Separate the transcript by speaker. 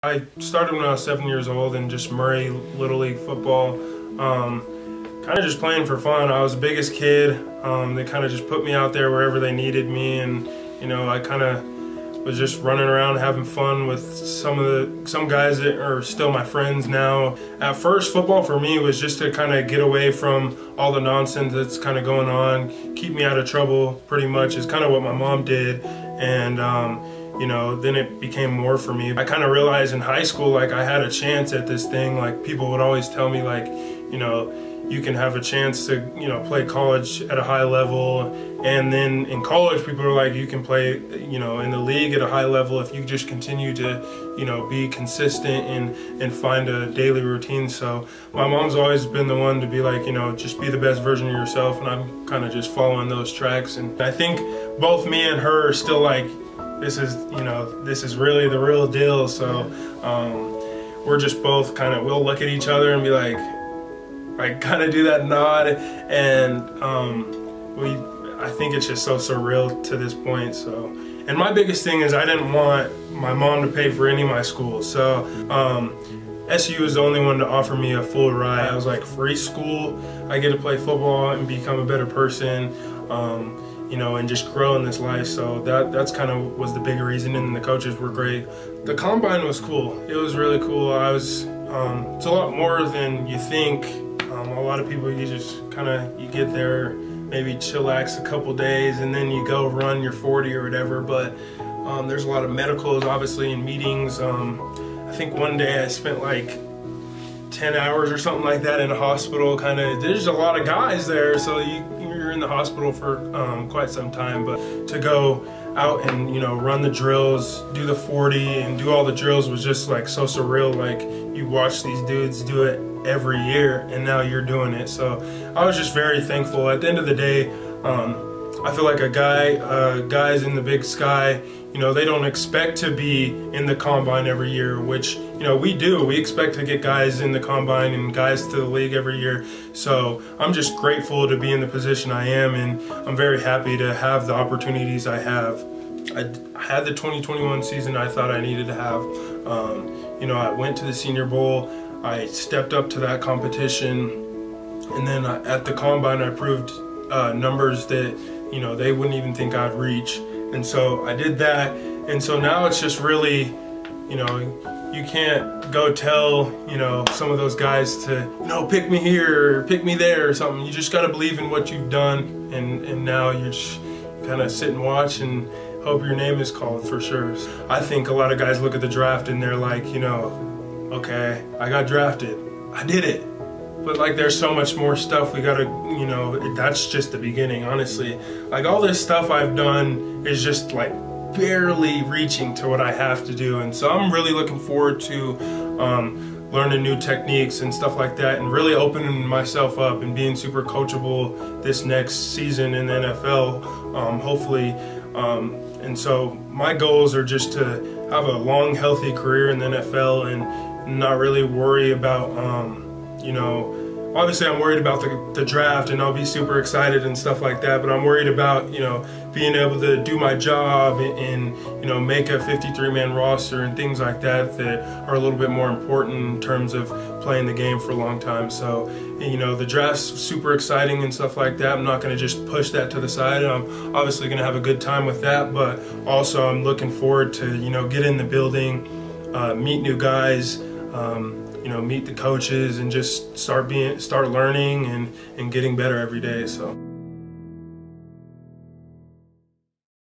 Speaker 1: I started when I was 7 years old in just Murray Little League football. Kind of just playing for fun. I was the biggest kid. They kind of just put me out there wherever they needed me, and I kind of was just running around having fun with some guys that are still my friends now. At first, football for me was just to kind of get away from all the nonsense that's kind of going on, keep me out of trouble pretty much is kind of what my mom did. And then it became more for me. I kind of realized in high school, like, I had a chance at this thing. Like, people would always tell me, like, you can have a chance to, play college at a high level. And then in college, people are like, you can play, in the league at a high level if you just continue to, be consistent and find a daily routine. So my mom's always been the one to be like, just be the best version of yourself. And I'm kind of just following those tracks. And I think both me and her are still like, this is really the real deal. So we're just both we'll look at each other and be like kind of do that nod, and I think it's just so surreal to this point. So, and my biggest thing is I didn't want my mom to pay for any of my school. So SU was the only one to offer me a full ride. I was like, free school, I get to play football and become a better person, and just grow in this life. So that's kind of was the bigger reason, and the coaches were great. The combine was cool. It was really cool. It's a lot more than you think. A lot of people, you just you get there, maybe chillax a couple days, and then you go run your 40 or whatever. But there's a lot of medicals, obviously, and meetings. I think one day I spent like 10 hours or something like that in a hospital. There's a lot of guys there, so you're in the hospital for quite some time. But to go out and run the drills, do the 40, and do all the drills was just like so surreal. Like, you watch these dudes do it every year, and now you're doing it. So I was just very thankful. At the end of the day, I feel like guys in the big sky, they don't expect to be in the combine every year, which we do. We expect to get guys in the combine and guys to the league every year. So I'm just grateful to be in the position I am, and I'm very happy to have the opportunities I have. I had the 2021 season I thought I needed to have. I went to the Senior Bowl. I stepped up to that competition, and then at the combine I proved numbers that they wouldn't even think I'd reach. And so I did that, and so now it's just really, you can't go tell some of those guys to pick me here or pick me there or something. You just got to believe in what you've done, and now you just kind of sit and watch and hope your name is called for sure. I think a lot of guys look at the draft and they're like, okay, I got drafted, I did it. But like, there's so much more stuff we gotta, that's just the beginning, honestly. Like, all this stuff I've done is just like barely reaching to what I have to do. And so I'm really looking forward to learning new techniques and stuff like that, and really opening myself up and being super coachable this next season in the NFL, hopefully. And so my goals are just to have a long, healthy career in the NFL and not really worry about, obviously I'm worried about the draft, and I'll be super excited and stuff like that, but I'm worried about, being able to do my job and make a 53-man roster and things like that are a little bit more important in terms of playing the game for a long time. So, the draft's super exciting and stuff like that. I'm not going to just push that to the side. I'm obviously going to have a good time with that, but also I'm looking forward to, get in the building, meet new guys, meet the coaches, and just start learning and getting better every day. So.